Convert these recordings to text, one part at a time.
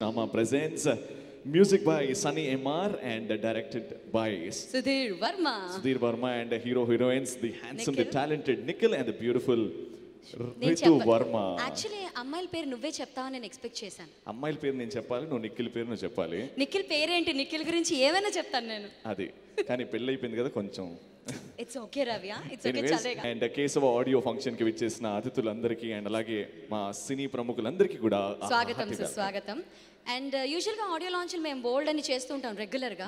Nama presents music by Sunny MR and directed by Sudhir Varma. Sudhir Varma and heroines, the handsome, the talented Nikhil and the beautiful Ritu Varma. Actually, అమ్మాయిల పేరు నువ్వే చెప్తావని నేను expect చేశాను. అమ్మాయిల పేరు నేను చెప్పాలి, నువ్వు నిఖిల్ పేరు నువ్వు చెప్పాలి. నిఖిల్ పేరేంటి? నిఖిల్ గురించి ఏమైనా చెప్తాను నేను. అది కానీ పెళ్లి అయిపోయింది కదా కొంచెం. It's okay Ravya, it's okay చలేగా. అండ్ కేశవ ఆడియో ఫంక్షన్ కి విచ్చేసిన అతిథులందరికీ అండ్ అలాగే మా సినీ ప్రముఖులందరికీ కూడా స్వాగతం సుస్వాగతం. అండ్ యూజువల్గా ఆడియో లాంచ్లు మేము బోల్డ్ అని చేస్తూ ఉంటాం రెగ్యులర్గా.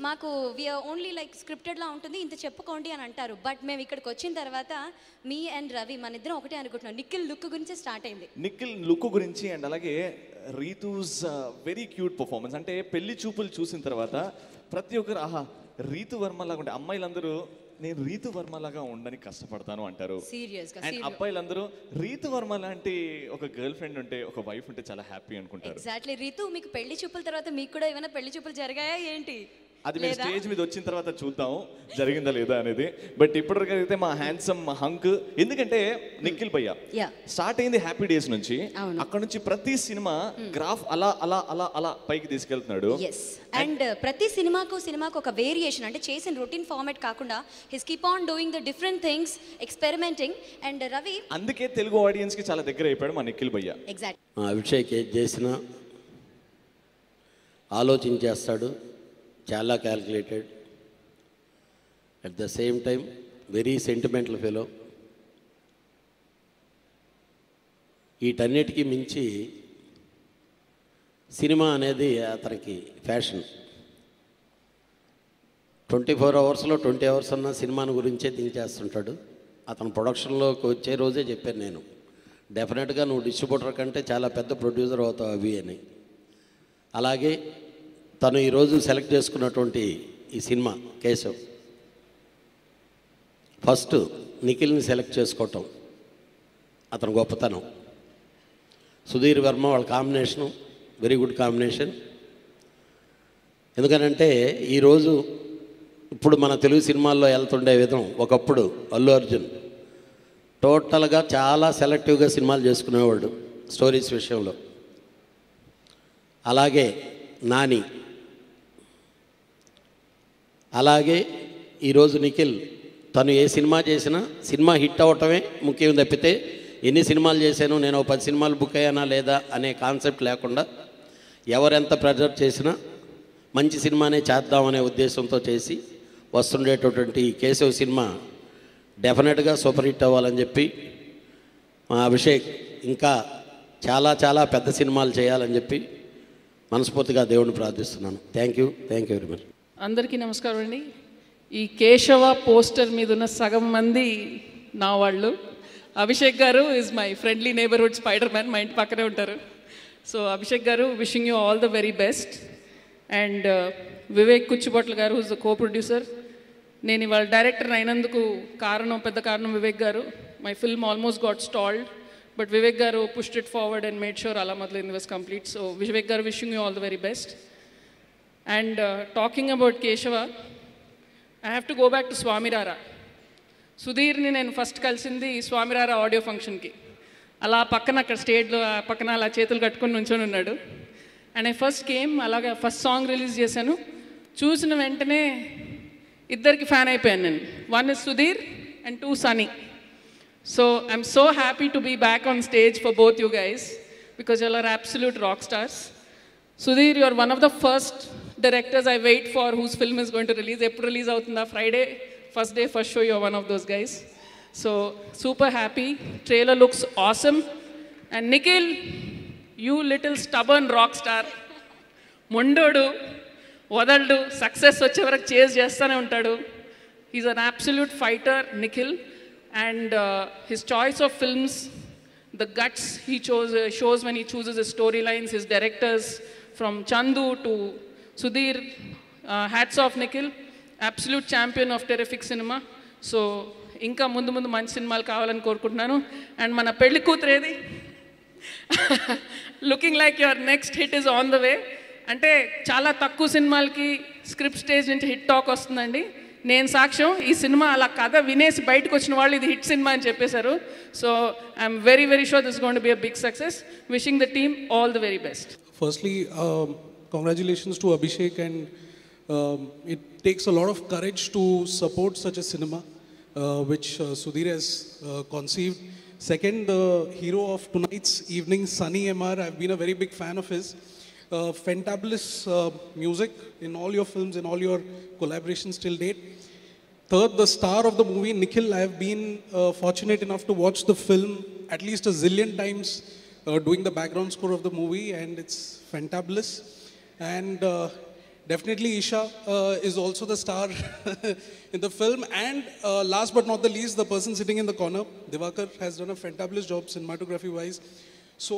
మాకు వీఆర్ ఓన్లీ లైక్ స్క్రిప్టెడ్లా ఉంటుంది, ఇంత చెప్పుకోండి అని అంటారు. బట్ మేము ఇక్కడికి వచ్చిన తర్వాత మీ అండ్ రవి మన ఇద్దరం ఒకటే అనుకుంటున్నాం. నిఖిల్ లుక్ గురించి స్టార్ట్ అయింది. నిఖిల్ లుక్ గురించి అండ్ అలాగే రీతూస్ వెరీ క్యూట్ పర్ఫార్మెన్స్. అంటే పెళ్లి చూపులు చూసిన తర్వాత ప్రతి ఒక్కరు ఆహా రీతు వర్మ లాగా ఉంటే అమ్మాయిలందరూ నేను రీతు వర్మ లాగా ఉండని కష్టపడతాను అంటారు. అండ్ అబ్బాయిలందరూ రీతు వర్మ లాంటి ఒక గర్ల్ ఫ్రెండ్ ఉంటే, ఒక వైఫ్ ఉంటే చాలా హ్యాపీ అనుకుంటారు. ఎగ్జాక్ట్లీ. రీతు, మీకు పెళ్లి చూపుల తర్వాత మీకు కూడా ఏమైనా పెళ్లి చూపులు జరిగాయా ఏంటి? అది మేము స్టేజ్ మీద వచ్చిన తర్వాత చూద్దాం జరిగిందా లేదా అనేది. బట్ ఇప్పటివరకు అయితే మా హ్యాండ్సమ్ హంక్, ఎందుకంటే నిఖిల్ భయ్య స్టార్ట్ అయింది హ్యాపీ డేస్ నుంచి, అక్కడ నుంచి ప్రతి సినిమా గ్రాఫ్ అలా అలా అలా అలా పైకి తీసుకెళ్తున్నాడు. అండ్ ప్రతి సినిమాకు ఒక వేరియేషన్, అంటే చేసిన రొటీన్ ఫార్మాట్ కాకుండా his keep on doing the different things, experimenting. And Ravi అందుకే తెలుగు ఆడియన్స్ కి చాలా దగ్గర అయిపోయాడు మా నిఖిల్ భయ్య. ఎగ్జాక్ట్. అభిషేక్ ఏది చేసినా ఆలోచించేస్తాడు, చాలా calculated, at the same time very sentimental fellow. వీటన్నిటికీ మించి సినిమా అనేది అతనికి ఫ్యాషన్. 24 అవర్స్లో 20 అవర్స్ అన్న సినిమాని గురించే థింక్ చేస్తుంటాడు. అతను ప్రొడక్షన్లోకి వచ్చే రోజే చెప్పాను నేను, డెఫినెట్గా నువ్వు డిస్ట్రిబ్యూటర్ కంటే చాలా పెద్ద ప్రొడ్యూసర్ అవుతావు అవి అని. అలాగే తను ఈరోజు సెలెక్ట్ చేసుకున్నటువంటి ఈ సినిమా కేశవ్, ఫస్ట్ నిఖిల్ని సెలెక్ట్ చేసుకోవటం అతను గొప్పతనం. సుధీర్ వర్మ వాళ్ళ కాంబినేషను వెరీ గుడ్ కాంబినేషన్. ఎందుకనంటే ఈరోజు ఇప్పుడు మన తెలుగు సినిమాల్లో వెళ్తుండే విధం, ఒకప్పుడు అల్లు అర్జున్ టోటల్గా చాలా సెలెక్టివ్గా సినిమాలు చేసుకునేవాడు స్టోరీస్ విషయంలో. అలాగే నాని, అలాగే ఈరోజు నిఖిల్ తను ఏ సినిమా చేసినా సినిమా హిట్ అవ్వటమే ముఖ్యం తప్పితే ఎన్ని సినిమాలు చేశాను, నేను 10 సినిమాలు బుక్ అయ్యానా లేదా అనే కాన్సెప్ట్ లేకుండా ఎవరెంత ప్రెజర్ చేసినా మంచి సినిమానే చేద్దామనే ఉద్దేశంతో చేసి వస్తుండేటటువంటి కేశవ్ సినిమా డెఫినెట్గా సూపర్ హిట్ అవ్వాలని చెప్పి మా అభిషేక్ ఇంకా చాలా చాలా పెద్ద సినిమాలు చేయాలని చెప్పి మనస్ఫూర్తిగా దేవుడిని ప్రార్థిస్తున్నాను. Thank you very much. అందరికీ నమస్కారం అండి. ఈ కేశవ పోస్టర్ మీద ఉన్న సగం మంది నా వాళ్ళు. Abhishek garu is my friendly neighbourhood Spider Man, మా ఇంటి పక్కనే ఉంటారు. So Abhishek garu, wishing you all the very best. And Vivek Kuchibhotla garu whose the co producer. నేను ఇవాళ డైరెక్టర్ అయినందుకు పెద్ద కారణం Vivek garu. My film almost got stalled, but Vivek garu pushed it forward and made sure అలా మొదలైంది was complete. So Vivek garu, wishing you all the very best. And talking about Keshava, I have to go back to Swamirara. సుధీర్ని నేను first కలిసింది Swamy Ra Ra audio ఫంక్షన్కి. అలా పక్కన అక్కడ స్టేజ్లో పక్కన అలా చేతులు కట్టుకొని నుంచొని ఉన్నాడు. అండ్ ఐ ఫస్ట్ కేమ్, అలాగా ఫస్ట్ సాంగ్ రిలీజ్ చేశాను. చూసిన వెంటనే ఇద్దరికి ఫ్యాన్ అయిపోయాను నేను. 1 is Sudheer and 2 Sunny. So I'm so happy to be back on stage for both you guys because you are absolute rock stars. Sudhir, you are one of the first directors I wait for whose film is going to release. April release avutunda Friday, first day, first show. You are one of those guys. So super happy. Trailer looks awesome. And Nikhil, you little stubborn rock star. Mondodu, vadaldu, success vache varaku chase chestane untadu. He's an absolute fighter, Nikhil. And his choice of films, the guts he shows when he chooses his storylines, his directors, from Chandu to Sudhir, hats off Nikhil, absolute champion of terrific cinema. So ఇంకా ముందు మంచి సినిమాలు కావాలని కోరుకుంటున్నాను. And మన పెళ్లి కూతురేది, looking like your next hit is on the way. అంటే చాలా తక్కువ సినిమాలకి స్క్రిప్ట్ స్టేజ్ నుంచి హిట్ టాక్ వస్తుందండి. నేను సాక్ష్యం. ఈ సినిమా అలా కథ వినేసి బయటకు వచ్చిన వాళ్ళు ఇది హిట్ సినిమా అని చెప్పేశారు. So I'm very sure this going to be a big success. Wishing the team all the very best. firstly, congratulations to Abhishek, and it takes a lot of courage to support such a cinema, which Sudhir has conceived. Second, the hero of tonight's evening, Sunny MR, I've been a very big fan of his. Fantabulous music in all your films, in all your collaborations till date. Third, the star of the movie, Nikhil. I have been fortunate enough to watch the film at least a zillion times, doing the background score of the movie, and it's fantabulous. And definitely Isha is also the star in the film. And last but not the least, the person sitting in the corner, Divakar, has done a fantabulous job cinematography-wise. So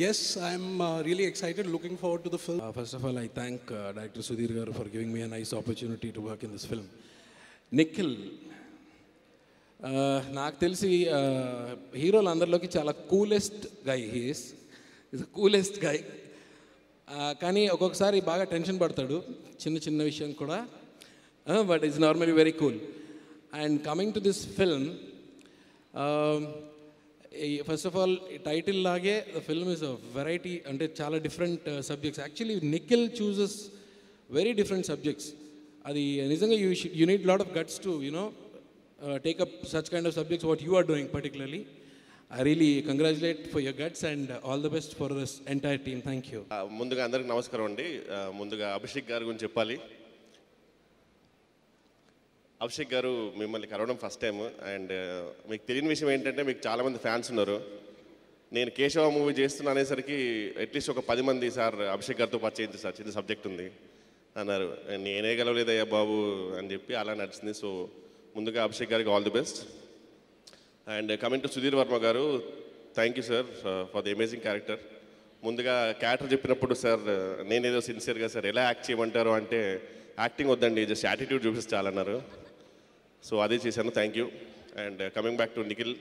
yes, I'm really excited, looking forward to the film. First of all, I thank Director Sudhir Garu for giving me a nice opportunity to work in this film. Nikhil, నాకు తెలిసి హీరోలు అందరిలోకి చాలా coolest guy is coolest guy. కానీ ఒక్కొక్కసారి బాగా tension పడతాడు చిన్న చిన్న విషయం కూడా, but is normally very cool. And coming to this film, first of all title లాగే the film is a variety, అంటే చాలా different subjects. Actually Nikhil chooses very different subjects. అది నిజంగా you need lot of guts to you know take up such kind of subjects what you are doing particularly. I really congratulate for your guts and all the best for this entire team. Thank you. ముందుగా అందరికి నమస్కారం అండి. ముందుగా అభిషేక్ గారి గురించి చెప్పాలి. అభిషేక్ గారు మిమ్మల్ని కలవడం ఫస్ట్ టైం. అండ్ మీకు తెలియని విషయం ఏంటంటే మీకు చాలామంది ఫ్యాన్స్ ఉన్నారు. నేను కేశవ మూవీ చేస్తున్నా అనేసరికి అట్లీస్ట్ ఒక 10 మంది సార్ అభిషేక్ గారితో పరిచయించి సార్ చిన్న సబ్జెక్ట్ ఉంది అన్నారు. నేనే గెలవలేదయ్యా బాబు అని చెప్పి అలా నడిచింది. సో ముందుగా అభిషేక్ గారికి all the best. And coming to Sudheer Varma garu, thank you sir for the amazing character. ముందుగా క్యారెక్టర్ చెప్పినప్పుడు సార్ నేనేదో సిన్సియర్గా సార్ ఎలా యాక్ట్ చేయమంటారు అంటే, యాక్టింగ్ వద్దండి జస్ట్ యాటిట్యూడ్ చూపించాలన్నారు. సో అదే చేశాను, thank you. And coming back to Nikhil.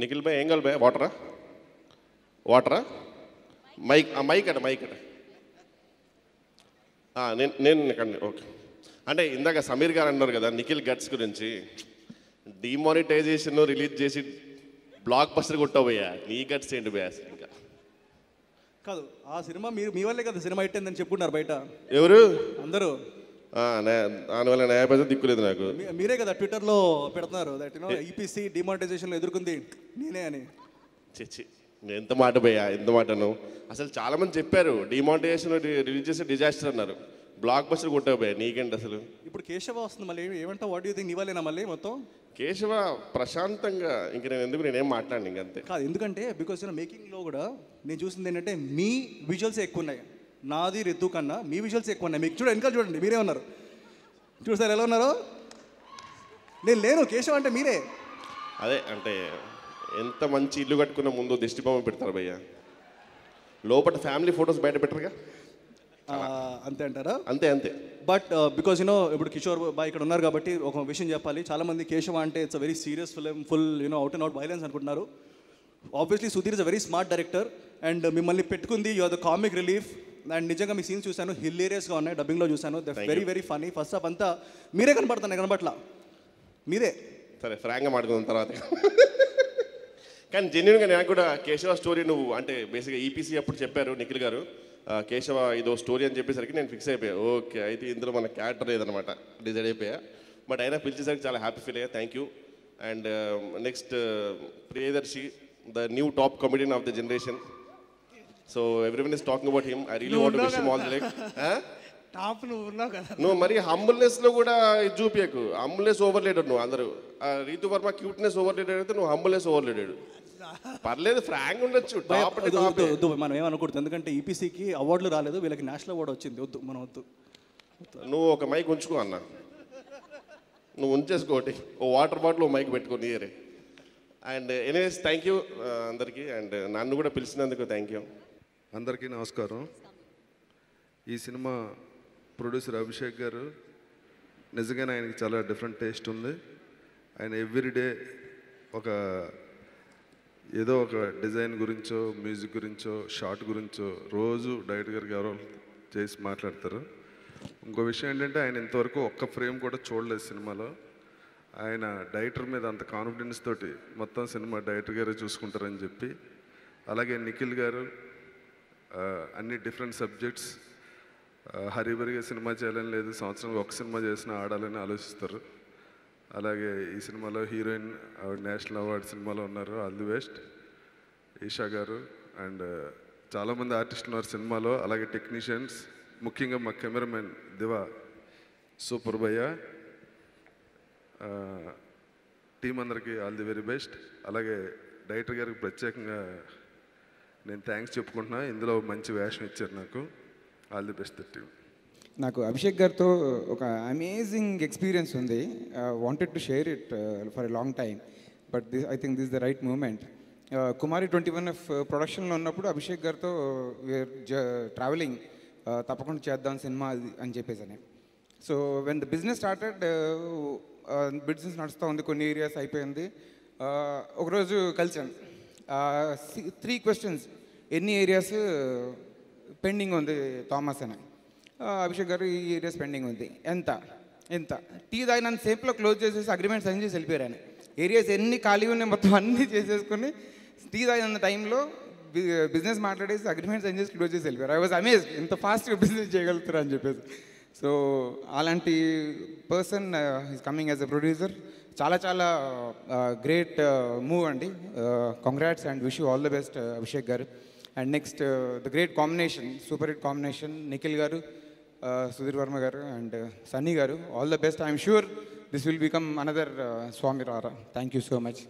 Nikhil bhai ఏం కావాలి భాయ్? వాటరా మైక్ అట నేను ఓకే. అంటే ఇందాక సమీర్ గారు అన్నారు కదా నిఖిల్ గట్స్ గురించి, డిమానిటైజేషన్ రిలీజ్ చేసి బ్లాక్ బస్టర్ కొట్టబోయా, నీ గట్స్ ఏంటి భయ్యా? ఇంకా కాదు, ఆ సినిమా మీ వల్లే కదా సినిమా హిట్ అయిందని చెప్పుకున్నారు బయట ఎవరు అందరూ. దానివల్ల న్యాయపద్ధతి దిక్కులేదు నాకు. మీరే కదా ట్విట్టర్లో పెడుతున్నారు దట్ యూనో ఈపీసీ డిమానిటైజేషన్లో ఎదుర్కొంది నేనే అని. చెచ్చి ఎంత మాట భయ్యా, ఎంత మాటను. అసలు చాలామంది చెప్పారు డిమానిటైజేషన్ రిలీజ్ చేసి డిజాస్టర్ అన్నారు, బ్లాక్ బస్టర్ కొట్టబోయా, నీకేంటి అసలు? ఇప్పుడు కేశవ వస్తుంది మళ్ళీ, ఏమంటావు? What you think? ఇవ్వలేనా మళ్ళీ మొత్తం కేశవ నేనేం మాట్లాడిన ఇంకంతే కాదు. ఎందుకంటే బికాస్ మేకింగ్లో కూడా నేను చూసింది ఏంటంటే మీ విజువల్స్ ఎక్కువ ఉన్నాయి, నాది రితు కన్నా మీ విజువల్స్ ఎక్కువ ఉన్నాయి. మీకు చూడండి, వెనకాల చూడండి, మీరే ఉన్నారు. చూడు సార్ ఎలా ఉన్నారు. నేను లేను, కేశవ అంటే మీరే. అదే అంటే ఎంత మంచి ఇల్లు కట్టుకున్న ముందు దిష్టి బొమ్మ పెడతారు భయ్య, లోపల ఫ్యామిలీ ఫొటోస్ బయట పెట్టరుగా, అంతే అంటారా? అంతే అంతే. బట్ బికాజ్ యూనో ఇప్పుడు కిషోర్ బాయ్ ఇక్కడ ఉన్నారు కాబట్టి ఒక విషయం చెప్పాలి. చాలామంది కేశవ అంటే it's a very serious film, full out and out violence అనుకుంటున్నారు. Obviously Sudheer is a very smart director and మిమ్మల్ని పెట్టుకుంది you are the comic relief. And నిజంగా మీ సీన్స్ చూశాను, హిలేరియస్గా ఉన్నాయి, డబ్బింగ్లో చూశాను, very very funny. First half అంతా మీరే కనపడుతున్నాయి, కనపట్ల మీరే. సరే ఫ్రాంక్గా మాట్లాడుకున్న తర్వాత కానీ జెన్యున్గా నాకు కూడా కేశవ స్టోరీ నువ్వు అంటే బేసిక్గా ఈపీసీ అప్పుడు చెప్పారు నిఖిల్ గారు కేశవ ఇదో స్టోరీ అని చెప్పేసరికి నేను ఫిక్స్ అయిపోయా, ఓకే అయితే ఇందులో మన క్యారెక్టర్ లేదనమాట, డిసైడ్ అయిపోయా. బట్ అయినా పిలిచేసరికి చాలా హ్యాపీ ఫీల్ అయ్యా, thank you. And next Priyadarshi, the new top comedian of the generation. So everyone is talking about him. I really want to wish him all the like. Top నువ్వు ఉన్నావు కదా. నువ్వు మరి హంబుల్నెస్లో కూడా ఇది చూపించకు, హంబుల్నెస్ ఓవర్లేడెడ్ నువ్వు. అందరూ రీతు వర్మ క్యూట్నెస్ ఓవర్లేడెడ్ అయితే నువ్వు హంబుల్నెస్ ఓవర్లేడెడ్. పర్లేదు ఫ్రాంక్ ఉండొచ్చు. మనం ఏమనకూడదు, ఎందుకంటే ఈపీసీకి అవార్డులు రాలేదు, వీళ్ళకి నేషనల్ అవార్డు వచ్చింది. వద్దు మనం వద్దు. నువ్వు ఒక మైక్ ఉంచుకో అన్న, నువ్వు ఉంచేసుకోటి, ఓ వాటర్ బాటిల్ ఓ మైక్ పెట్టుకొని ఇయరే. అండ్ ఎనీవేస్ థ్యాంక్ యూ అందరికీ. అండ్ నన్ను కూడా పిలిచినందుకు థ్యాంక్ యూ. అందరికీ నమస్కారం. ఈ సినిమా ప్రొడ్యూసర్ అభిషేక్ గారు నిజంగానే ఆయనకి చాలా డిఫరెంట్ టేస్ట్ ఉంది. ఆయన ఎవ్రీడే ఏదో ఒక డిజైన్ గురించో, మ్యూజిక్ గురించో, షార్ట్ గురించో రోజు డైరెక్టర్ గారికి ఎవరో చేసి మాట్లాడతారు. ఇంకో విషయం ఏంటంటే ఆయన ఇంతవరకు ఒక్క ఫ్రేమ్ కూడా చూడలేదు సినిమాలో. ఆయన డైరెక్టర్ మీద అంత కాన్ఫిడెన్స్ తోటి మొత్తం సినిమా డైరెక్టర్ గారే చూసుకుంటారని చెప్పి అలాగే నిఖిల్ గారు అన్ని డిఫరెంట్ సబ్జెక్ట్స్, హరిబరిగా సినిమా చేయాలని లేదు, సంవత్సరంలో ఒక సినిమా చేసినా ఆడాలని ఆలోచిస్తారు. అలాగే ఈ సినిమాలో హీరోయిన్ నేషనల్ అవార్డు సినిమాలో ఉన్నారు, ఆల్ ది బెస్ట్. ఈషా గారు అండ్ చాలామంది ఆర్టిస్టులు ఉన్నారు సినిమాలో, అలాగే టెక్నీషియన్స్, ముఖ్యంగా మా కెమెరామెన్ దివా సూపర్ భయ్య. టీం అందరికీ ఆల్ ది వెరీ బెస్ట్. అలాగే డైరెక్టర్ గారికి ప్రత్యేకంగా నేను థ్యాంక్స్ చెప్పుకుంటున్నా, ఇందులో మంచి వేషం ఇచ్చారు నాకు. All the best team. నాకు అభిషేక్ గారితో ఒక అమేజింగ్ ఎక్స్పీరియన్స్ ఉంది. Wanted to share it for a long time, but I think this the right moment. Kumari 21F ప్రొడక్షన్లో ఉన్నప్పుడు అభిషేక్ గారితో ట్రావెలింగ్ తప్పకుండా చేద్దాం సినిమా అని చెప్పేసి. So when the business started, business నడుస్తూ ఉంది, కొన్ని ఏరియాస్ అయిపోయింది. ఒకరోజు కలిసాను. 3 questions, ఎన్ని ఏరియాస్ పెండింగ్ ఉంది థామస్ అని. అభిషేక్ గారు ఈ ఏరియాస్ పెండింగ్ ఉంది, ఎంత టీ తాగినంత సేపులో క్లోజ్ చేసేసి అగ్రిమెంట్ సైన్ చేసి వెళ్ళిపోయారు ఆయన. ఏరియాస్ ఎన్ని ఖాళీ ఉన్నాయి మొత్తం అన్నీ చేసేసుకుని టీ తాగినంత టైంలో బిజినెస్ మాట్లాడేసి అగ్రిమెంట్ సైన్ చేసి క్లోజ్ చేసి వెళ్ళిపోయారు. ఐ వాజ్ అమేజ్డ్, ఇంత ఫాస్ట్గా బిజినెస్ చేయగలుగుతారు అని చెప్పేసి. సో అలాంటి person is coming as a producer. చాలా చాలా గ్రేట్ మూవ్ అండి. Congrats and wish you all the best Abhishek garu. And next the great combination, super hit combination, Nikhil garu, Sudheer Varma garu and Sunny garu. All the best. I'm sure this will become another Swamy Rara. Thank you so much.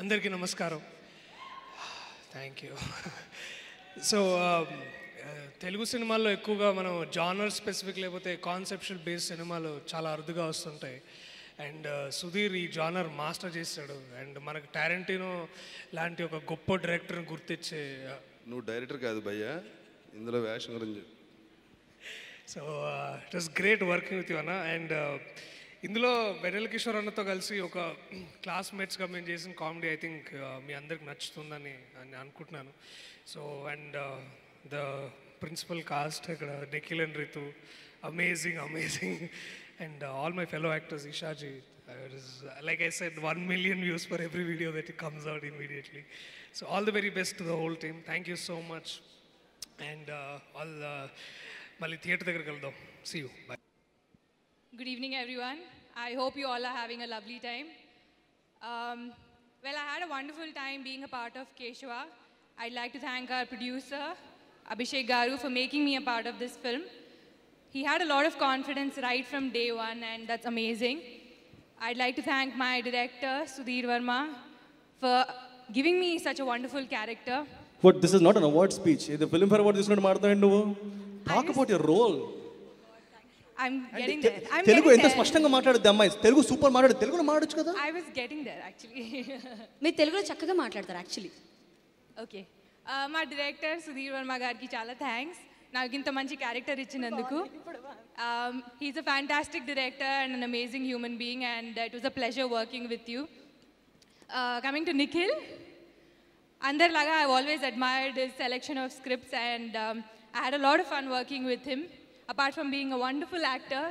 అందరికీ నమస్కారం. Thank you. So Telugu సినిమాల్లో ఎక్కువగా మనం genre specific లేకపోతే conceptual based సినిమాలు చాలా అరుదుగా వస్తుంటాయి. అండ్ సుధీర్ ఈ జానర్ మాస్టర్ చేశాడు. అండ్ మనకు టారెంటినో లాంటి ఒక గొప్ప డైరెక్టర్ని గుర్తించే. నువ్వు డైరెక్టర్ కాదు భయ్యా, ఇందులో వేషం గురించి. So it was great working with you అన్న. అండ్ ఇందులో వెన్నెల కిషోర్ అన్నతో కలిసి ఒక క్లాస్మేట్స్గా మేము చేసిన కామెడీ ఐ థింక్ మీ అందరికి నచ్చుతుందని అనుకుంటున్నాను. So and the principal cast ఇక్కడ Nikhil and Ritu, amazing. And all my fellow actors, Ishaji, like I said, 1 million views for every video that comes out immediately. So all the very best to the whole team. Thank you so much. And all Mali theatre దగ్గరికి వెళ్దాం. See you. Bye. Good evening, everyone. I hope you all are having a lovely time. Well, I had a wonderful time being a part of Keshava. I'd like to thank our producer, Abhishek Garu, for making me a part of this film. He had a lot of confidence right from day one, and that's amazing. I'd like to thank my director, Sudhir Verma, for giving me such a wonderful character. What, this is not an award speech. The Filmfare Award is not మాట్లాడుతున్నావు నువ్వు. Talk about your role. I'm getting there. Telugu ఎంత స్పష్టంగా మాట్లాడుద్ది అమ్మాయి. Telugu super మాట్లాడు. తెలుగులో మాట్లాడొచ్చు కదా. I was getting there actually. మీరు తెలుగులో చక్కగా మాట్లాడతారు యాక్చువల్లీ. ఓకే. మా డైరెక్టర్ సుధీర్ వర్మ గారికి చాలా థ్యాంక్స్ నాకు ఇంత మంచి క్యారెక్టర్ ఇచ్చినందుకు. He's a fantastic director and an amazing human being and it was a pleasure working with you. Coming to Nikhil, అందరిలాగా I always admired his selection of scripts and I had a lot of fun working with him. Apart from being a wonderful actor,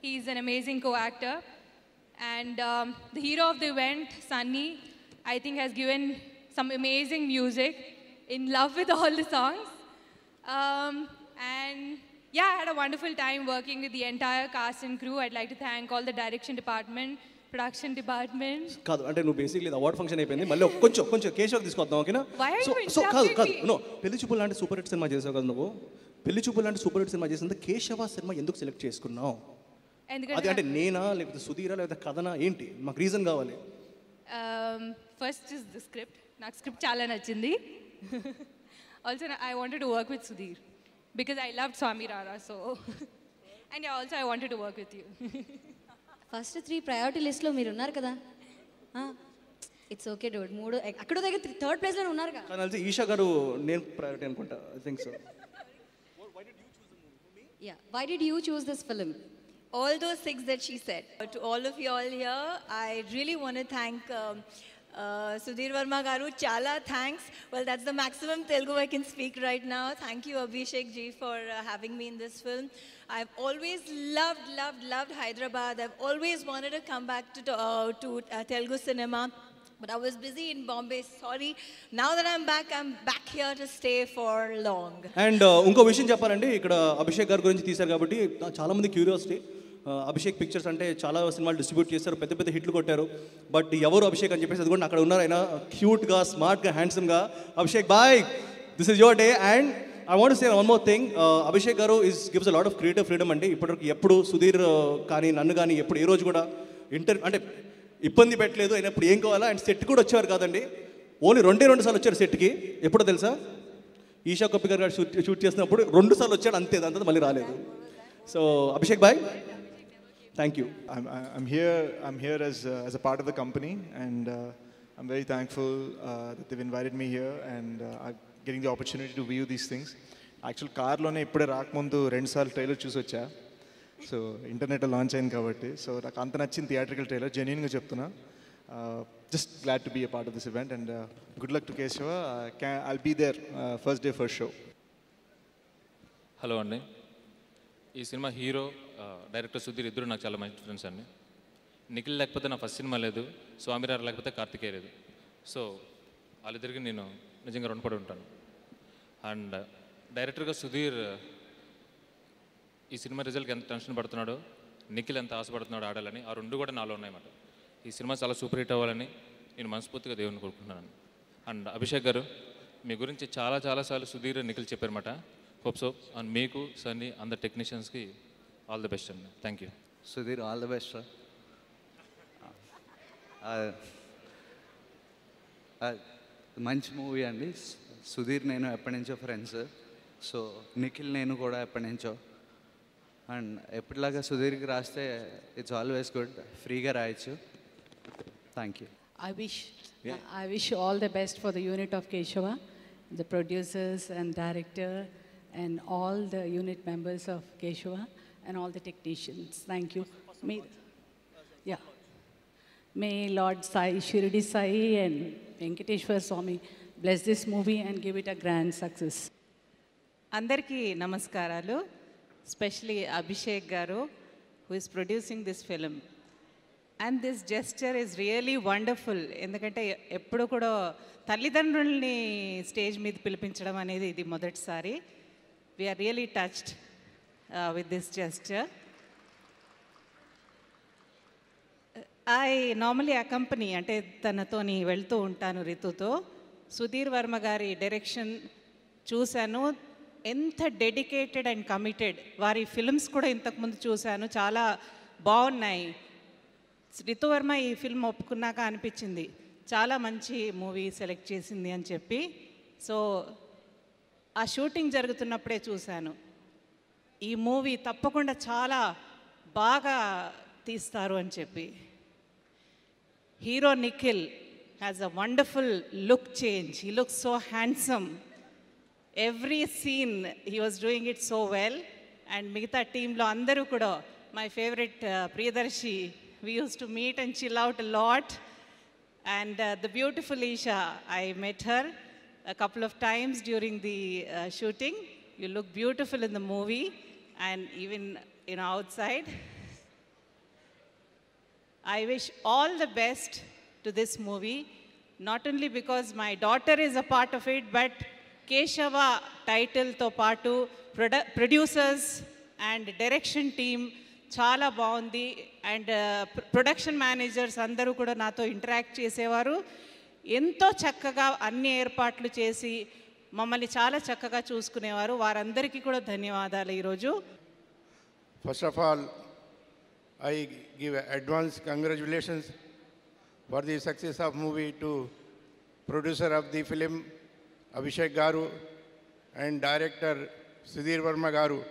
he is an amazing co-actor. And the hero of the event, Sunny, I think has given some amazing music, in love with all the songs. And yeah, I had a wonderful time working with the entire cast and crew. I'd like to thank all the direction department, production department. కాదు అంటే నువ్వు basically award function అయిపోయింది, మళ్ళీ కొంచెం కేశవ్ తీసుకొద్దాం ఓకేనా. Why are you so కాదు interrupting me? No, పెళ్లి చూపులు లాంటి సూపర్ హిట్ సినిమా చేసావు కదా నువ్వు. పెళ్లి చూపులు లాంటి సూపర్ హిట్ సినిమా చేసింది కేశవ సినిమా ఎందుకు సెలెక్ట్ చేసుకున్నావు? అది అంటే నేనా లేకపోతే సుధీరా లేకపోతే కథనా ఏంటి? మాకు రీజన్ కావాలి. First is the script. నాకు స్క్రిప్ట్ చాలా నచ్చింది. Also, I wanted to work with Sudhir because I loved Swami Rara, so and also I wanted to work with you. First 3 priority లిస్ట్లో మీరు ఉన్నారు కదా. It's okay Dude. 3 అక్కడ దగ్గర 3rd ప్లేస్లో ఉన్నారు కదా. కానీ ఈషా గారు నేను ప్రయారిటీ అనుకుంటా. I think so. Yeah, why did you choose this film? All those things that she said. To all of you all here, I really want to thank Sudhir Verma Garu. Chala thanks. Well, that's the maximum Telugu I can speak right now. Thank you, Abhishek ji, for having me in this film. I've always loved Hyderabad. I've always wanted to come back to Telugu cinema. But I was busy in Bombay. Sorry. Now that I'm back here to stay for long. And ఇంకో విషయం చెప్పాలండి, ఇక్కడ అభిషేక్ గారి గురించి తీశారు కాబట్టి చాలా మంది క్యూరియాసిటీ. అభిషేక్ పిక్చర్స్ అంటే చాలా సినిమాలు డిస్ట్రిబ్యూట్ చేశారు, పెద్ద పెద్ద హిట్లు కొట్టారు. బట్ ఎవరు అభిషేక్ అని చెప్పేసి అది కూడా అక్కడ ఉన్నారు. ఆయన క్యూట్గా, స్మార్ట్గా, హ్యాండ్సమ్గా. Abhishek bhai, this is your day. And I want say one more thing. Abhishek garu gives a lot of creative freedom అండి. ఇప్పటివరకు ఎప్పుడు సుధీర్ కానీ నన్ను కానీ ఎప్పుడు ఏ రోజు కూడా అంటే ఇబ్బంది పెట్టలేదు. అయినప్పుడు ఏం కావాలా. అండ్ సెట్ కూడా వచ్చేవారు కాదండి, ఓన్లీ 2 సార్లు వచ్చారు సెట్కి. ఎప్పుడో తెలుసా, ఈషా కపూర్ గారు షూట్ చేసినప్పుడు 2 సార్లు వచ్చాడు అంతే, దాంతో మళ్ళీ రాలేదు. So Abhishek bhai, thank you. I'm here as a part of the company, and I'm very thankful that they've invited me here, and I'm getting the opportunity to view these things. Actually car లోనే ఇప్పుడే రాకముందు 2 సార్లు trailer చూసి వచ్చా. So ఇంటర్నెట్లో launch అయింది కాబట్టి, so నాకు అంత నచ్చింది థియేట్రికల్ ట్రైలర్, జెన్యూన్గా చెప్తున్నా. Just glad to be a part of this event, and good luck to Keshava. I'll be there first day first show. Hello అండి, ఈ సినిమా హీరో డైరెక్టర్ సుధీర్ ఇద్దరు నాకు చాలా మంచి ఫ్రెండ్స్ అండి. నిఖిల్ లేకపోతే నా ఫస్ట్ సినిమా లేదు, స్వామిరారు లేకపోతే కార్తికేయ లేదు. సో వాళ్ళిద్దరికి నేను నిజంగా రుణపడి ఉంటాను. అండ్ డైరెక్టర్గా సుధీర్ ఈ సినిమా రిజల్ట్కి ఎంత టెన్షన్ పడుతున్నాడో, నిఖిల్ ఎంత ఆశపడుతున్నాడో ఆడాలని, ఆ 2 కూడా నాలో ఉన్నాయన్నమాట. ఈ సినిమా చాలా సూపర్ హిట్ అవ్వాలని నేను మనస్ఫూర్తిగా దేవుని కోరుకుంటున్నాను. అండ్ అభిషేక్ గారు, మీ గురించి చాలాసార్లు సుధీర్ నిఖిల్ చెప్పారన్నమాట. Hope so. అండ్ మీకు, సన్నీ, అందరు టెక్నీషియన్స్కి ఆల్ ది బెస్ట్ అండి. Thank you. Sudheer, all the best sir. మంచి మూవీ అండి. సుధీర్ నేను ఎప్పటి నుంచో ఫ్రెండ్స్, సో నిఖిల్ నేను కూడా ఎప్పటి నుంచో. అండ్ ఎప్పటిలాగా సుధీర్కి రాస్తే ఇట్స్ ఆల్వేస్ గుడ్, ఫ్రీగా రాయొచ్చు. Thank you. I wish all the best for the unit of Keshava, the producers and director, and all the unit members of Keshava, and all the technicians. Thank you. May Lord Sai, Shirdi Sai and Venkateshwar Swami bless this movie and give it a grand success. అందరికీ నమస్కారాలు. Especially Abhishek గారు, who is producing this film. And this gesture is really wonderful. ఎందుకంటే ఎప్పుడు కూడా తల్లిదండ్రుల్ని stage మీద పిలిపించడం అనేది ఇది మొదటిసారి. We are really touched with this gesture. I normally accompany, అంటే తనతోని వెళ్తూ ఉంటాను రితుతో. సుధీర్ వర్మ గారి డైరెక్షన్ చూశాను, ఎంత డెడికేటెడ్ అండ్ కమిటెడ్. వారి ఫిల్మ్స్ కూడా ఇంతకుముందు చూశాను, చాలా బాగున్నాయి. రితు వర్మ ఈ ఫిల్మ్ ఒప్పుకున్నాక అనిపించింది చాలా మంచి మూవీ సెలెక్ట్ చేసింది అని చెప్పి. సో ఆ షూటింగ్ జరుగుతున్నప్పుడే చూశాను, ఈ మూవీ తప్పకుండా చాలా బాగా తీస్తారు అని చెప్పి. Hero Nikhil has a wonderful look change. He looks so handsome. Every scene he was doing it so well. And మిగతా టీంలో అందరూ కూడా, my favourite Priyadarshi, we used to meet and chill out a lot. And the beautiful Isha, I met her a couple of times during the shooting. You look beautiful in the movie and even outside. I wish all the best to this movie, not only because my daughter is a part of it, but Keshava title to paatu, producers and direction team చాలా బాగుంది. And production managers అందరూ కూడా నాతో interact చేసేవారు. ఎంతో చక్కగా అన్ని ఏర్పాట్లు చేసి మమ్మల్ని చాలా చక్కగా చూసుకునేవారు. వారందరికీ కూడా ధన్యవాదాలు ఈరోజు. First of all I give advance congratulations for the success of movie to producer of the film Abhishek garu and director Sudheer Varma గారు.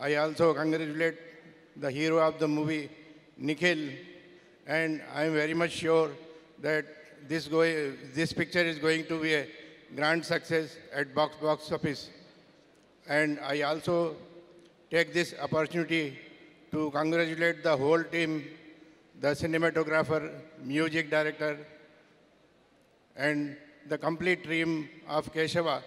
I also congratulate the hero of the movie, Nikhil, and I am very much sure that this picture is going to be a grand success at box office. And I also take this opportunity to congratulate the whole team, the cinematographer, music director, and the complete team of Keshava.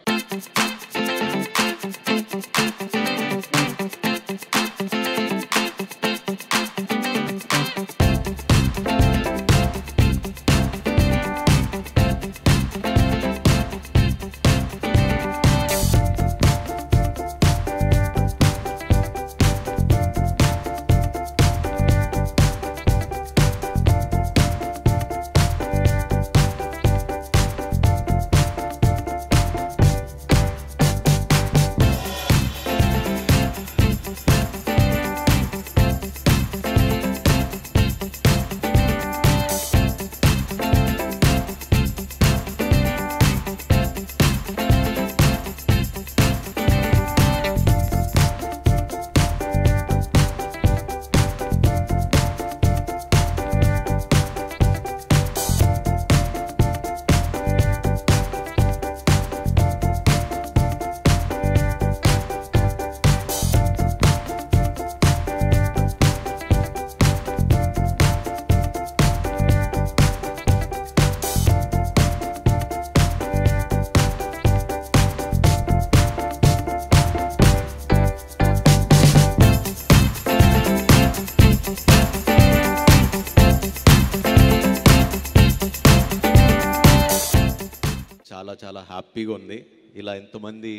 చాలా హ్యాపీగా ఉంది. ఇలా ఎంతమంది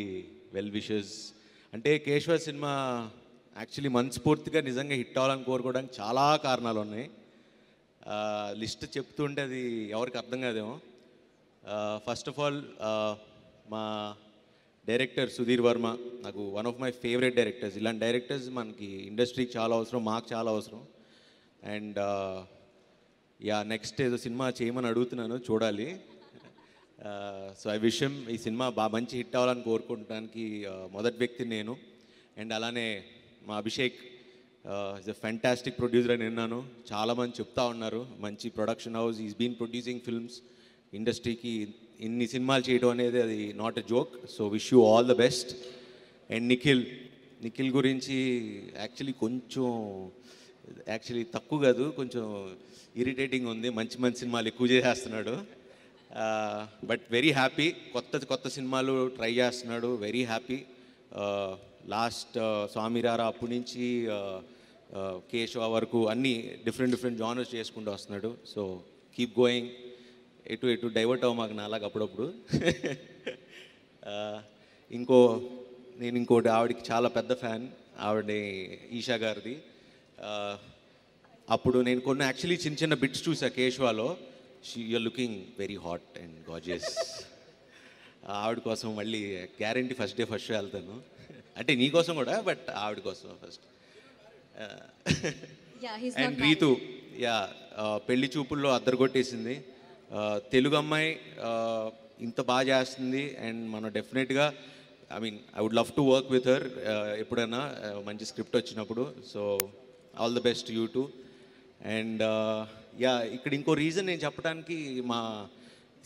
well wishes, అంటే Keshava cinema actually మనస్ఫూర్తిగా నిజంగా hit అవ్వాలని కోరుకోవడానికి చాలా కారణాలు ఉన్నాయి. లిస్ట్ చెప్తుంటే అది ఎవరికి అర్థం కాదేమో. ఫస్ట్ ఆఫ్ ఆల్ మా డైరెక్టర్ సుధీర్ వర్మ నాకు one of my favourite directors. ఇలాంటి డైరెక్టర్స్ మనకి ఇండస్ట్రీకి చాలా అవసరం, మాకు చాలా అవసరం. అండ్ నెక్స్ట్ ఏదో సినిమా చేయమని అడుగుతున్నాను, చూడాలి. సో ఐ విషయం ఈ సినిమా మంచి హిట్ అవ్వాలని కోరుకుంటానికి మొదటి వ్యక్తి నేను. అండ్ అలానే మా Abhishek is a fantastic producer అని విన్నాను, చాలామంది చెప్తా ఉన్నారు. మంచి production house, is been producing films. ఇండస్ట్రీకి ఇన్ని సినిమాలు చేయడం అనేది అది not a joke. So wish you all the best. And Nikhil గురించి యాక్చువల్లీ తక్కువ కాదు, కొంచెం ఇరిటేటింగ్ ఉంది. మంచి సినిమాలు ఎక్కువ చేసేస్తున్నాడు. బట్ వెరీ హ్యాపీ, కొత్త సినిమాలు ట్రై చేస్తున్నాడు. Very happy. లాస్ట్ స్వామిరారా అప్పటి నుంచి కేశవ వరకు అన్నీ డిఫరెంట్ జానర్స్ చేసుకుంటూ వస్తున్నాడు. So keep going. ఎటు డైవర్ట్ అవ్వ మాకు నాలాగా అప్పుడప్పుడు. నేను ఇంకోటి ఆవిడకి చాలా పెద్ద ఫ్యాన్, ఆవిడ ఈషా గారిది. అప్పుడు నేను కొన్ని యాక్చువల్లీ చిన్న బిట్స్ చూసా కేశవాలో. You're looking very hot and gorgeous. ఆవిడ కోసం మళ్ళీ గ్యారంటీ ఫస్ట్ షో వెళ్తాను. అంటే నీకోసం కూడా, బట్ ఆవిడ కోసం ఫస్ట్. అండ్ రీతు పెళ్లి చూపుల్లో అద్దరు కొట్టేసింది. తెలుగు అమ్మాయి ఇంత బాగా చేస్తుంది. అండ్ మనం డెఫినెట్గా I would love to work with her ఎప్పుడైనా మంచి స్క్రిప్ట్ వచ్చినప్పుడు. So all the best you too. And ఇక్కడ ఇంకో రీజన్ నేను చెప్పడానికి, మా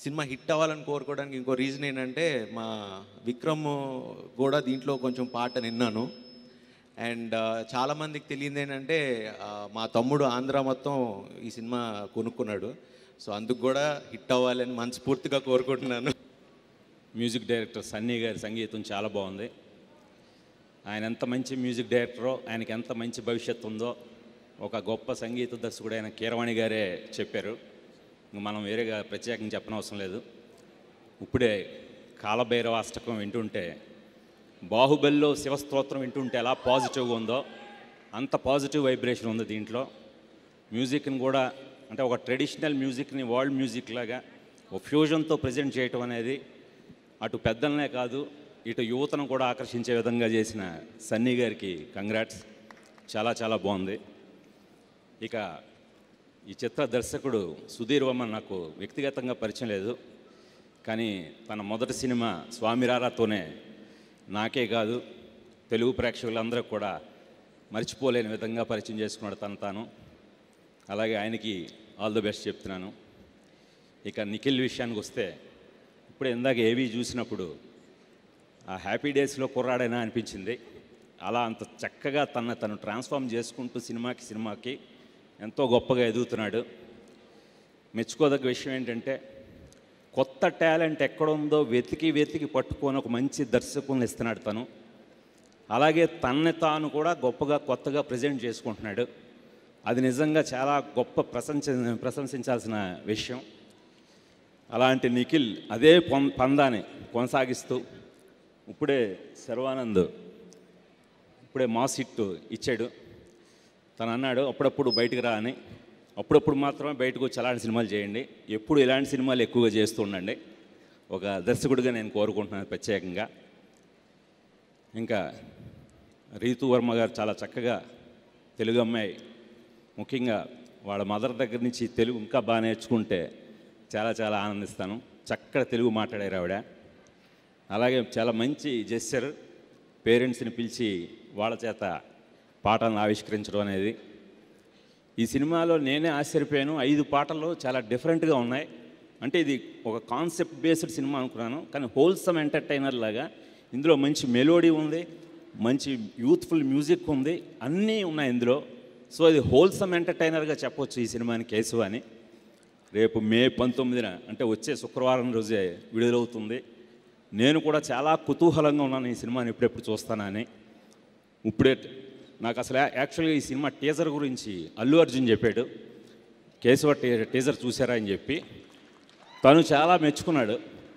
సినిమా హిట్ అవ్వాలని కోరుకోవడానికి ఇంకో రీజన్ ఏంటంటే, మా విక్రమ్ కూడా దీంట్లో కొంచెం పాట విన్నాను. అండ్ చాలామందికి తెలియదు ఏంటంటే, మా తమ్ముడు ఆంధ్ర మొత్తం ఈ సినిమా కొనుక్కున్నాడు. సో అందుకు కూడా హిట్ అవ్వాలని మనస్ఫూర్తిగా కోరుకుంటున్నాను. మ్యూజిక్ డైరెక్టర్ సన్నీ గారి సంగీతం చాలా బాగుంది. ఆయన ఎంత మంచి మ్యూజిక్ డైరెక్టరో, ఆయనకి ఎంత మంచి భవిష్యత్తు ఉందో ఒక గొప్ప సంగీత దర్శకుడు అయిన కీరవాణి గారే చెప్పారు. మనం వేరేగా ప్రత్యేకంగా చెప్పనవసరం లేదు. ఇప్పుడే కాలభైరవాష్టకం వింటుంటే, బాహుబలిలో శివస్తోత్రం వింటుంటే ఎలా పాజిటివ్గా ఉందో అంత పాజిటివ్ వైబ్రేషన్ ఉంది దీంట్లో. మ్యూజిక్ని కూడా అంటే ఒక ట్రెడిషనల్ మ్యూజిక్ని వరల్డ్ మ్యూజిక్ లాగా ఒక ఫ్యూజన్తో ప్రజెంట్ చేయటం అనేది అటు పెద్దలనే కాదు ఇటు యువతను కూడా ఆకర్షించే విధంగా చేసిన సన్నీ గారికి కంగ్రాట్స్. చాలా బాగుంది. ఇక ఈ చిత్ర దర్శకుడు సుధీర్ వర్మ నాకు వ్యక్తిగతంగా పరిచయం లేదు, కానీ తన మొదటి సినిమా స్వామిరారాతోనే నాకే కాదు తెలుగు ప్రేక్షకులందరూ కూడా మర్చిపోలేని విధంగా పరిచయం చేసుకున్నాడు తాను. అలాగే ఆయనకి ఆల్ ది బెస్ట్ చెప్తున్నాను. ఇక నిఖిల్ విషయానికి వస్తే, ఇప్పుడు ఇందాక ఏవి చూసినప్పుడు ఆ హ్యాపీ డేస్లో కుర్రాడైనా అనిపించింది. అలా అంత చక్కగా తను ట్రాన్స్ఫార్మ్ చేసుకుంటూ సినిమాకి ఎంతో గొప్పగా ఎదుగుతున్నాడు. మెచ్చుకోదగ్గ విషయం ఏంటంటే, కొత్త టాలెంట్ ఎక్కడుందో వెతికి పట్టుకొని ఒక మంచి దర్శకులను ఇస్తున్నాడు తను. అలాగే తనని తాను కూడా కొత్తగా ప్రజెంట్ చేసుకుంటున్నాడు. అది నిజంగా చాలా గొప్ప ప్రశంసించాల్సిన విషయం. అలాంటి నిఖిల్ అదే పందాన్ని కొనసాగిస్తూ ఇప్పుడే శర్వానంద్ మాస్ హిట్ ఇచ్చాడు. తను అన్నాడు అప్పుడప్పుడు బయటకు రా అని. అప్పుడప్పుడు మాత్రమే బయటకు వచ్చి అలాంటి సినిమాలు చేయండి, ఎప్పుడు ఇలాంటి సినిమాలు ఎక్కువగా చేస్తూ ఉండండి ఒక దర్శకుడిగా నేను కోరుకుంటున్నాను ప్రత్యేకంగా. ఇంకా రీతు వర్మ గారు చాలా చక్కగా తెలుగు అమ్మాయి, ముఖ్యంగా వాళ్ళ మదర్ దగ్గర నుంచి తెలుగు ఇంకా బాగా నేర్చుకుంటే చాలా ఆనందిస్తాను. చక్కగా తెలుగు మాట్లాడారు ఆవిడ. అలాగే చాలా మంచి జెస్చర్, పేరెంట్స్ని పిలిచి వాళ్ళ చేత పాటలను ఆవిష్కరించడం అనేది. ఈ సినిమాలో నేనే ఆశ్చర్యపోయాను, 5 పాటలు చాలా డిఫరెంట్గా ఉన్నాయి. అంటే ఇది ఒక కాన్సెప్ట్ బేస్డ్ సినిమా అనుకున్నాను, కానీ హోల్సమ్ ఎంటర్టైనర్ లాగా ఇందులో మంచి మెలోడీ ఉంది, మంచి యూత్ఫుల్ మ్యూజిక్ ఉంది, అన్నీ ఉన్నాయి ఇందులో. సో ఇది హోల్సమ్ ఎంటర్టైనర్గా చెప్పొచ్చు ఈ సినిమాని కేశవ అని. రేపు మే 19న అంటే వచ్చే శుక్రవారం రోజే విడుదలవుతుంది. నేను కూడా చాలా కుతూహలంగా ఉన్నాను ఈ సినిమాని ఎప్పుడెప్పుడు చూస్తానని. ఇప్పుడే నాకు అసలు యాక్చువల్గా ఈ సినిమా టీజర్ గురించి అల్లు అర్జున్ చెప్పాడు, కేశవ టీజర్ చూసారా అని చెప్పి. తను చాలా మెచ్చుకున్నాడు.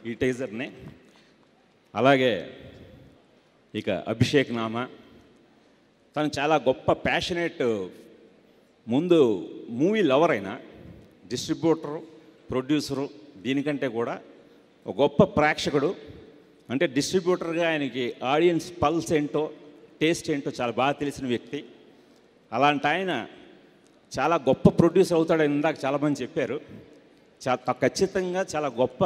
ఈ టీజర్ని. అలాగే ఇక అభిషేక్ నామా, తను చాలా గొప్ప ప్యాషనేట్, ముందు మూవీ లవర్ అయినా డిస్ట్రిబ్యూటరు, ప్రొడ్యూసరు, దీనికంటే కూడా ఒక గొప్ప ప్రేక్షకుడు. అంటే డిస్ట్రిబ్యూటర్గా ఆయనకి ఆడియన్స్ పల్స్ ఏంటో, టేస్ట్ ఏంటో చాలా బాగా తెలిసిన వ్యక్తి. అలాంటి ఆయన చాలా గొప్ప ప్రొడ్యూసర్ అవుతాడని ఇందాక చాలామంది చెప్పారు. ఖచ్చితంగా చాలా గొప్ప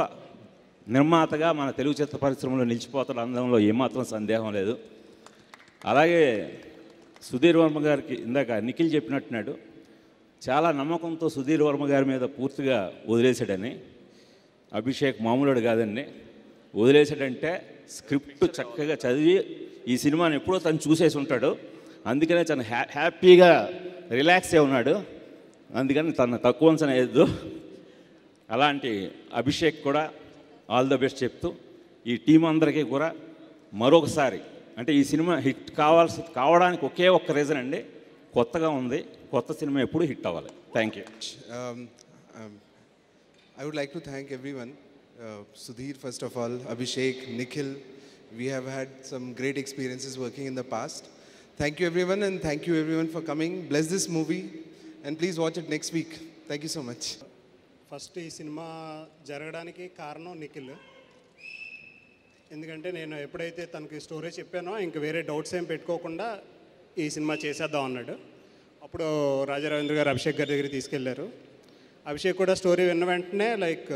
నిర్మాతగా మన తెలుగు చిత్ర పరిశ్రమలో నిలిచిపోతాడు అనడంలో ఏమాత్రం సందేహం లేదు. అలాగే సుధీర్ వర్మ గారికి ఇందాక నిఖిల్ చెప్పినట్టున్నాడు, చాలా నమ్మకంతో సుధీర్ వర్మ గారి మీద పూర్తిగా వదిలేశాడని. అభిషేక్ మామూలుడు కాదండి, వదిలేశాడంటే స్క్రిప్ట్ చక్కగా చదివి ఈ సినిమాని ఎప్పుడో తను చూసేసి ఉంటాడు. అందుకనే తను హ్యాపీగా రిలాక్స్ అయి ఉన్నాడు. అందుకని తను తక్కువ అంచనా వేయద్దు. అలాంటి అభిషేక్ కూడా ఆల్ ద బెస్ట్ చెప్తూ, ఈ టీం అందరికీ కూడా మరొకసారి, అంటే ఈ సినిమా హిట్ కావడానికి ఒకే ఒక్క రీజన్ అండి, కొత్తగా ఉంది. కొత్త సినిమా ఎప్పుడు హిట్ అవ్వాలి. Thank you. I would like to thank everyone. Sudhir, first of all, Abhishek, Nikhil. We have had some great experiences working in the past. Thank you everyone, and thank you everyone for coming. Bless this movie and please watch it next week. Thank you so much. First ఈ cinema జరగడానికి కారణం నిఖిల్. ఎందుకంటే నేను ఎప్పుడైతే తనకి story చెప్పానో ఇంక వేరే డౌట్స్ ఏం పెట్టుకోకుండా ఈ సినిమా చేసేద్దాం అన్నాడు. అప్పుడు రాజా రవీంద్ర గారు అభిషేక్ గారి దగ్గరికి తీసుకెళ్లారు. అభిషేక్ కూడా స్టోరీ విన్న వెంటనే లైక్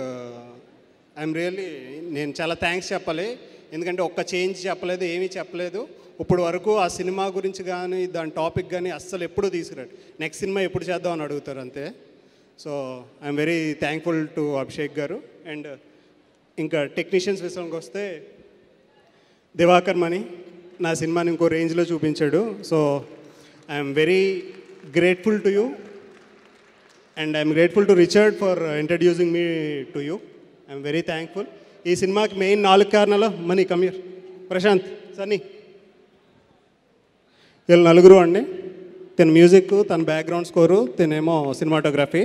ఐఎమ్ రియల్లీ, నేను చాలా థ్యాంక్స్ చెప్పాలి. ఎందుకంటే ఒక్క చేంజ్ చెప్పలేదు, ఏమీ చెప్పలేదు. ఇప్పుడు వరకు ఆ సినిమా గురించి కానీ దాని టాపిక్ కానీ అస్సలు ఎప్పుడూ తీసుకురాడు. నెక్స్ట్ సినిమా ఎప్పుడు చేద్దాం అని అడుగుతారు అంతే. So I'm very thankful to Abhishek garu. And ఇంకా టెక్నీషియన్స్ విషయానికి వస్తే దివాకర్ మణి నా సినిమాని ఇంకో రేంజ్లో చూపించాడు. So I'm very grateful to you and I'm grateful to Richard for introducing me to you. I'm very thankful. ఈ సినిమాకి మెయిన్ 4 కారణాలు మనీ, కమీర్, ప్రశాంత్, సన్నీ, వీళ్ళు 4 అండి. తన మ్యూజిక్, తన బ్యాక్గ్రౌండ్ స్కోరు, తనేమో సినిమాటోగ్రఫీ.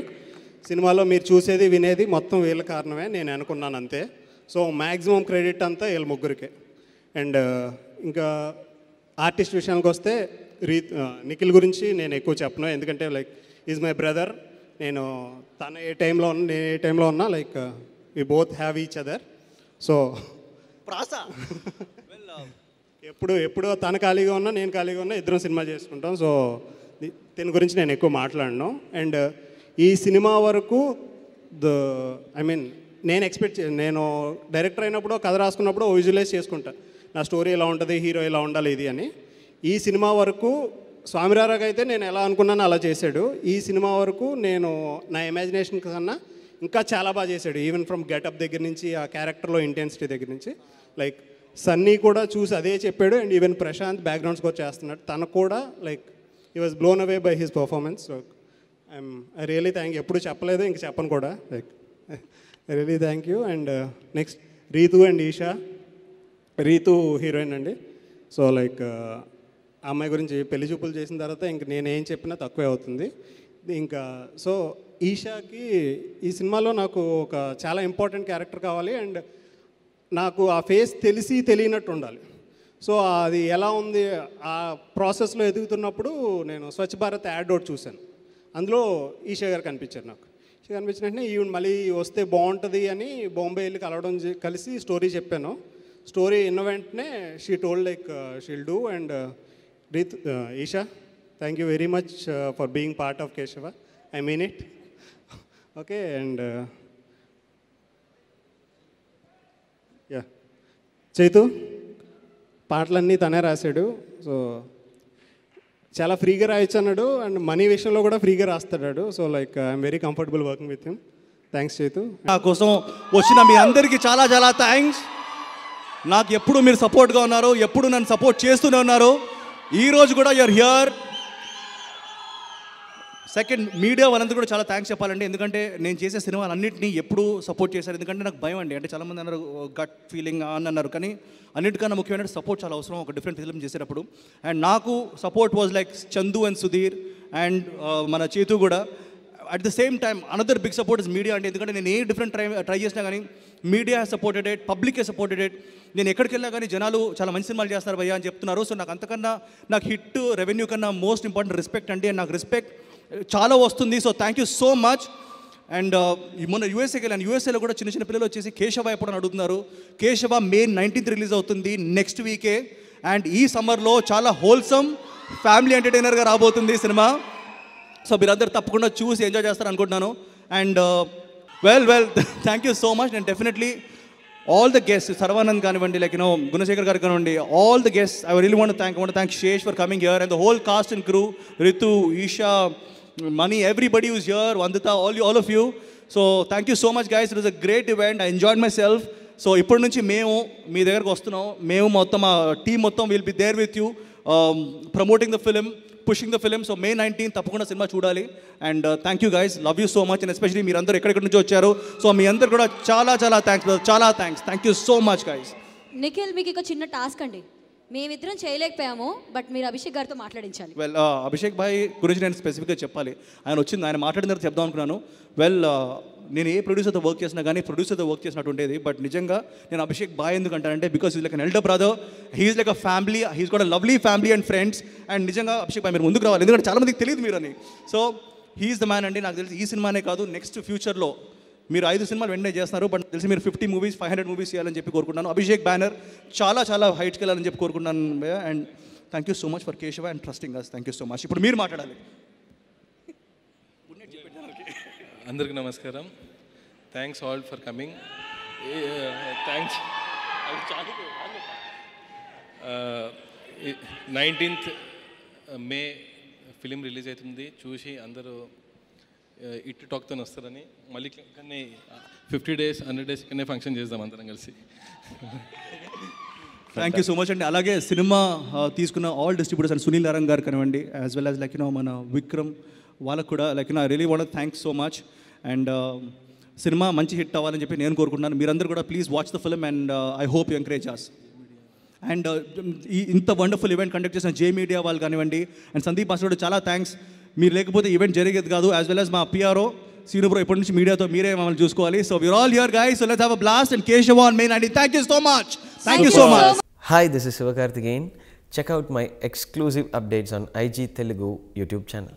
సినిమాలో మీరు చూసేది వినేది మొత్తం వీళ్ళ కారణమే నేను అనుకున్నాను అంతే. సో మ్యాక్సిమం క్రెడిట్ అంతా వీళ్ళ ముగ్గురికే. అండ్ ఇంకా ఆర్టిస్ట్ విషయానికి వస్తే నిఖిల్ గురించి నేను ఎక్కువ చెప్పను, ఎందుకంటే లైక్ ఈజ్ మై బ్రదర్. నేను తన ఏ టైంలో ఉన్నా, నేను ఏ టైంలో ఉన్నా, like we both have each other. So ఎప్పుడు తన ఖాళీగా ఉన్నా, నేను ఖాళీగా ఉన్నా, ఇద్దరం సినిమా చేసుకుంటాం. సో దీని గురించి నేను ఎక్కువ మాట్లాడను. అండ్ ఈ సినిమా వరకు నేను డైరెక్టర్ అయినప్పుడు కథ రాసుకున్నప్పుడు విజువలైజ్ చేసుకుంటా, నా స్టోరీ ఎలా ఉంటుంది, హీరో ఎలా ఉండాలి ఇది అని. ఈ సినిమా వరకు స్వామిరారాకు అయితే నేను ఎలా అనుకున్నానో అలా చేశాడు. ఈ సినిమా వరకు నేను నా ఇమాజినేషన్ కన్నా ఇంకా చాలా బాగా చేశాడు. ఈవెన్ ఫ్రమ్ గెటప్ దగ్గర నుంచి, ఆ క్యారెక్టర్లో ఇంటెన్సిటీ దగ్గర నుంచి. లైక్ సన్నీ కూడా చూసి అదే చెప్పాడు. And even Prashanth background score చేస్తున్నాడు, తను కూడా like he was blown away by his performance. So I really thank you. ఎప్పుడు చెప్పలేదు, ఇంక చెప్పను కూడా. Like I really thank you. And next Ritu and Esha. Ritu heroine అండి. సో లైక్ ఆ అమ్మాయి గురించి పెళ్లి చూపులు చేసిన తర్వాత ఇంక నేనేం చెప్పినా తక్కువే అవుతుంది. ఇంకా సో ఈషాకి ఈ సినిమాలో నాకు ఒక చాలా ఇంపార్టెంట్ క్యారెక్టర్ కావాలి. అండ్ నాకు ఆ ఫేస్ తెలిసి తెలియనట్టు ఉండాలి. సో అది ఎలా ఉంది ఆ ప్రాసెస్లో ఎదుగుతున్నప్పుడు నేను స్వచ్ఛ భారత్ యాడ్ ఒకటి చూశాను. అందులో ఈషా గారు కనిపించారు నాకు. ఈషా కనిపించిన వెంటనే ఈవెన్ మళ్ళీ వస్తే బాగుంటుంది అని బాంబే వెళ్ళి కలిసి స్టోరీ చెప్పాను. స్టోరీ విన్న వెంటనే she told like she'll do. And Esha, thank you very much for being part of Keshava. I mean it. Okay. And yeah, Chaitu పాటలన్నీ తనే రాశాడు. సో చాలా ఫ్రీగా రాయొచ్చు అన్నాడు. అండ్ మనీ విషయంలో కూడా ఫ్రీగా రాస్తాడు. So like I'm very comfortable working with him. Thanks Chaitu. నా కోసం వచ్చిన మీ అందరికీ చాలా చాలా థ్యాంక్స్. నాకు ఎప్పుడు మీరు సపోర్ట్గా ఉన్నారు, ఎప్పుడు నన్ను సపోర్ట్ చేస్తూనే ఉన్నారు. ఈరోజు కూడా యూఆర్ హియర్. సెకండ్, మీడియా వాళ్ళందరూ కూడా చాలా థ్యాంక్స్ చెప్పాలండి. ఎందుకంటే నేను చేసే సినిమాలన్నింటినీ ఎప్పుడు సపోర్ట్ చేశారు. ఎందుకంటే నాకు భయం అండి. అంటే చాలామంది అన్నారు గట్ ఫీలింగ్ అని అన్నారు, కానీ అన్నిటికన్నా ముఖ్యమైన సపోర్ట్ చాలా అవసరం ఒక డిఫరెంట్ ఫిల్మ్ చేసేటప్పుడు. అండ్ నాకు support was like Chandu and Sudheer and మన చేతు కూడా. At the same time another big support is media అంటే, ఎందుకంటే నేను ఏ డిఫరెంట్ ట్రై చేసినా కానీ media has supported it, public has supported it. నేను ఎక్కడికి వెళ్ళినా కానీ జనాలు చాలా మంచి సినిమాలు చేస్తారు భయ్యా అని చెప్తున్నారు. సో నాకు అంతకన్నా, నాకు హిట్ రెవెన్యూ కన్నా మోస్ట్ ఇంపార్టెంట్ రెస్పెక్ట్ అండి. నాకు రెస్పెక్ట్ చాలా వస్తుంది. So thank you so much. And మొన్న యూఎస్ఏకి వెళ్ళాను. యూఎస్ఏలో కూడా చిన్న చిన్న పిల్లలు వచ్చేసి కేశవ ఎప్పుడు అని అడుగుతున్నారు. కేశవ May 19th రిలీజ్ అవుతుంది, నెక్స్ట్ వీకే. అండ్ ఈ సమ్మర్లో చాలా హోల్సమ్ ఫ్యామిలీ ఎంటర్టైనర్గా రాబోతుంది సినిమా. సో మీరందరూ తప్పకుండా చూసి ఎంజాయ్ చేస్తారు అనుకుంటున్నాను. And well thank you so much. నేను definitely all the guest, Sharwanand కానివ్వండి, లైక్ గుణశేఖర్ గారు కానివ్వండి, all the guest I really want thank Sesh for coming here and the whole cast and crew, Ritu, Eesha, Mani, everybody who's here, Vandita, all of you. So thank you so much guys. It was a great event. I enjoyed myself. So ఇప్పటి నుంచి మేము మీ దగ్గరకు వస్తున్నాం. మేము మొత్తం మా team మొత్తం will be there with you, promoting the film, pushing the film. So May 19th తప్పకుండా సినిమా చూడాలి. And thank you guys, love you so much. And especially మీరందరూ ఎక్కడెక్కడి నుంచి వచ్చారు. సో మీ అందరు కూడా చాలా thanks. Thank you so much guys. Nikhil, మీకు ఒక చిన్న టాస్క్ అండి. మేమిద్దరం చేయలేకపోయాము, బట్ మీరు అభిషేక్ గారితో మాట్లాడించాలి. వెల్ అభిషేక్ భాయ్ గురించి నేను స్పెసిఫిక్గా చెప్పాలి. ఆయన వచ్చింది, ఆయన మాట్లాడిన తర్వాత చెప్దాం అనుకున్నాను. వెల్ నేను ఏ ప్రొడ్యూసర్తో వర్క్ చేసినా కానీ ప్రొడ్యూసర్తో వర్క్ చేసినట్టు ఉండేది. బట్ నిజంగా నేను అభిషేక్ భాయ్ ఎందుకంటానంటే, because is like an elder brother, he's like a family, he's got a lovely family and friends. And నిజంగా అభిషేక్ భాయ్ మీరు ముందుకు రావాలి, ఎందుకంటే చాలా మందికి తెలియదు మీరు అని. సో హీఈస్ ద మ్యాన్ అండి. నాకు తెలిసి ఈ సినిమానే కాదు, నెక్స్ట్ ఫ్యూచర్లో మీరు 5 సినిమాలు వెంటనే చేస్తున్నారు, బట్ తెలిసి మీరు 50 మూవీస్ 500 మూవీస్ చేయాలని చెప్పి కోరుకుంటున్నాను. అభిషేక్ బ్యానర్ చాలా హైట్స్కి వెళ్ళాలని చెప్పి కోరుకుంటున్నాను. And thank you so much for Keshava and trusting us. Thank you so much. ఇప్పుడు మీరు మాట్లాడాలి. అందరికీ నమస్కారం. Thanks all for coming. Thanks. 19th May film release అవుతుంది. చూసి అందరూ ఇటు టాక్తో వస్తారని, మళ్ళీ కానీ 50 days 100 days ఇక్కడనే ఫంక్షన్ చేద్దాం అందరం కలిసి. థ్యాంక్ యూ సో మచ్ అండి. అలాగే సినిమా తీసుకున్న all distributors and Sunil Narayana గారు కానివ్వండి, యాజ్ వెల్ యాజ్ లైక్ మన విక్రమ్, వాళ్ళకు కూడా like I really want thanks so much. And cinema మంచి హిట్ అవ్వాలని చెప్పి నేను కోరుకుంటున్నాను. మీరందరూ కూడా please watch the film and I hope you encourage us. And ఇంత వండర్ఫుల్ ఈవెంట్ కండక్ట్ చేసిన జే మీడియా వాళ్ళు కానివ్వండి అండ్ సందీప్ మాస్టర్ చాలా థ్యాంక్స్. మీరు లేకపోతే ఈవెంట్ జరిగేది కాదు. యాజ్ వెల్ యాజ్ మా పిఆర్ఓ సీను బ్రో, ఇప్పటి నుంచి మీడియాతో మీరే మమ్మల్ని చూసుకోవాలి. So we are all here guys. So let's have a blast and Keshava on May 19th. Thank you so much. Thank you so much. Hi, this is Sivakarthikeyan. Check out my exclusive updates on IG Telugu YouTube channel.